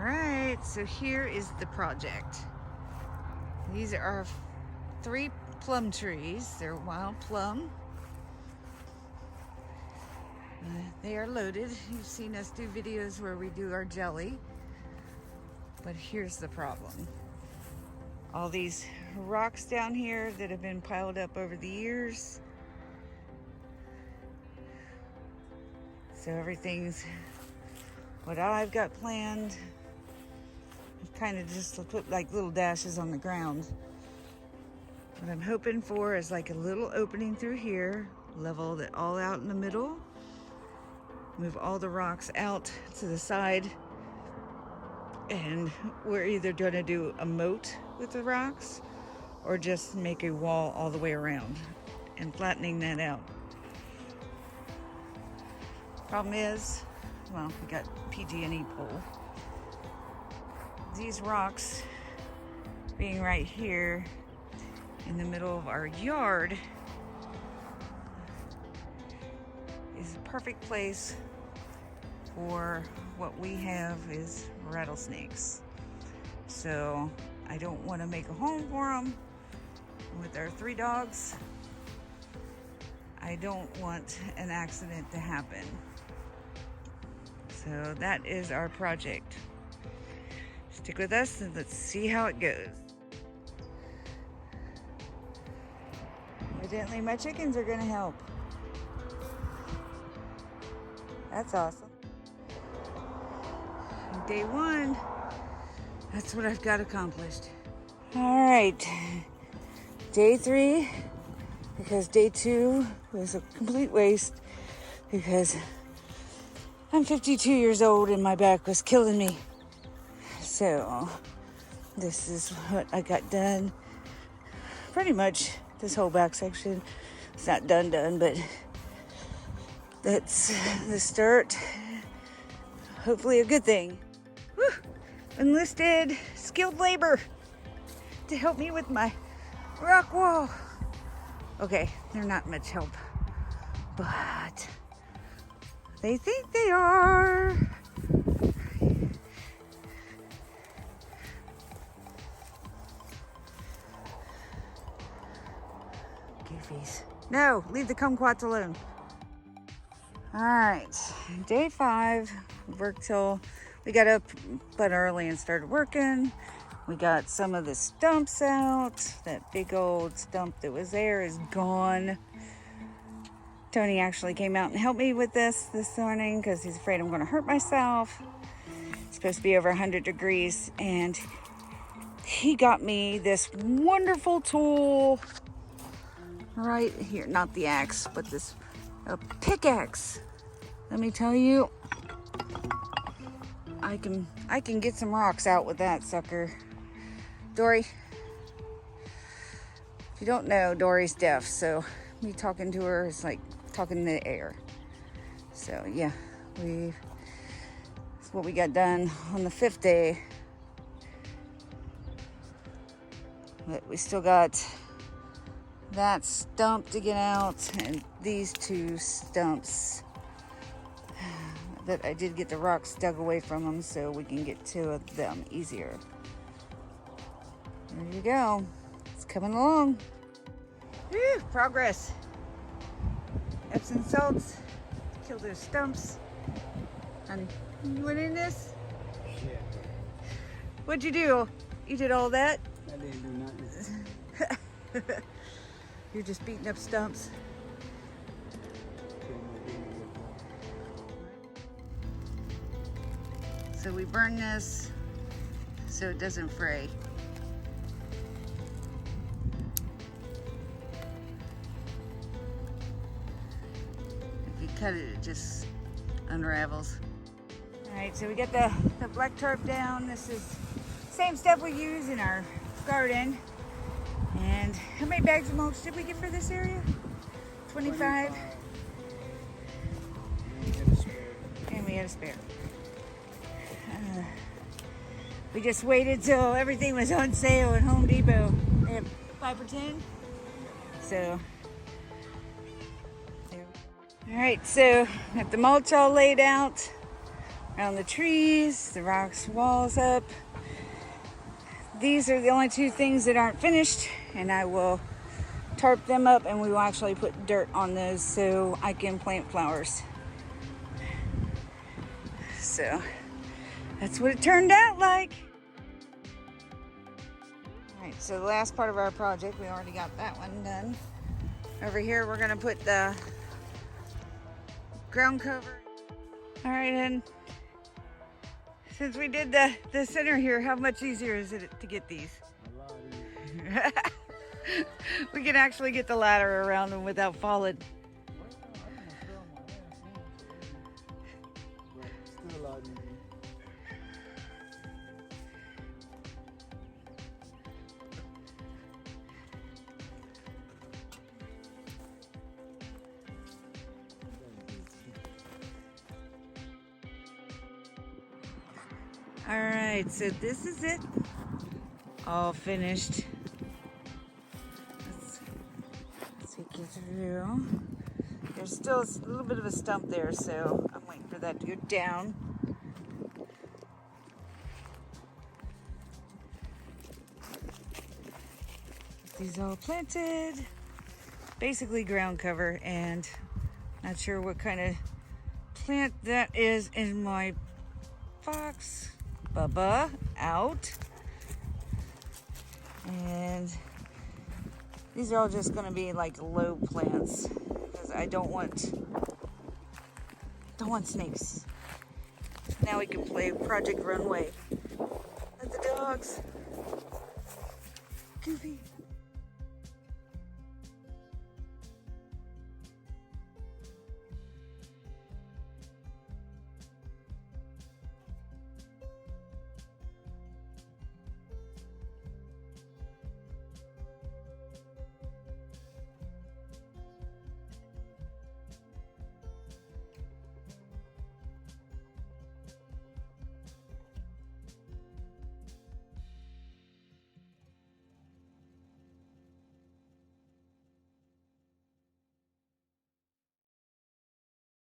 right, so here is the project. These are 3 plum trees. They're wild plum. They are loaded. You've seen us do videos where we do our jelly. But here's the problem. All these rocks down here that have been piled up over the years. So everything's what I've got planned. I've kind of just put like little dashes on the ground. What I'm hoping for is like a little opening through here, level it all out in the middle, move all the rocks out to the side, and we're either going to do a moat with the rocks or just make a wall all the way around and flattening that out. Problem is, well, we got PG&E pole. These rocks being right here in the middle of our yard is a perfect place for what we have is rattlesnakes. So I don't want to make a home for them. With our 3 dogs, I don't want an accident to happen. So that is our project. Stick with us and let's see how it goes. Evidently my chickens are gonna help. That's awesome. Day 1, that's what I've got accomplished. All right, day 3, because day 2 was a complete waste because I'm 52 years old and my back was killing me. So this is what I got done. Pretty much this whole back section. It's not done, but that's the start. Hopefully a good thing. Whew. Enlisted skilled labor to help me with my rock wall. Okay, they're not much help, but they think they are. Goofies. No, leave the kumquats alone. All right, day 5, worked till we got up but early and started working. We got some of the stumps out. That big old stump that was there is gone. Tony actually came out and helped me with this morning because he's afraid I'm going to hurt myself. It's supposed to be over 100 degrees, and he got me this wonderful tool right here. Not the axe, but this a pickaxe. Let me tell you, I can get some rocks out with that sucker. Dory, if you don't know, Dory's deaf, so me talking to her is like talking in the air. So yeah, that's what we got done on the 5th day. But we still got that stump to get out and these 2 stumps that I did get the rocks dug away from them so we can get to them easier. There you go. It's coming along. Whew, progress. Epsom salts to kill those stumps. Honey, you went in this? Yeah. What'd you do? You did all that? I didn't do nothing. You're just beating up stumps. So we burn this so it doesn't fray. If you cut it, it just unravels. All right, so we got the black tarp down. This is same stuff we use in our garden. And how many bags of mulch did we get for this area? 25. And we had a spare. We just waited till everything was on sale at Home Depot. They have 5 for 10. So, all right, so got the mulch all laid out. around the trees, the rocks walls up. These are the only two things that aren't finished, and I will tarp them up and we will actually put dirt on those so I can plant flowers. So that's what it turned out like. All right, so the last part of our project, we already got that one done. Over here, we're gonna put the ground cover. All right, and since we did the center here, how much easier is it to get these? A lot easier. We can actually get the ladder around them without falling. But still a lot easier. All right, so this is it. All finished. Let's take you through. There's still a little bit of a stump there, so I'm waiting for that to go down. These all planted. Basically ground cover, and not sure what kind of plant that is in my box. Bubba out. And these are all just going to be like low plants because I don't want snakes. Now we can play Project Runway. Let the dogs. Goofy.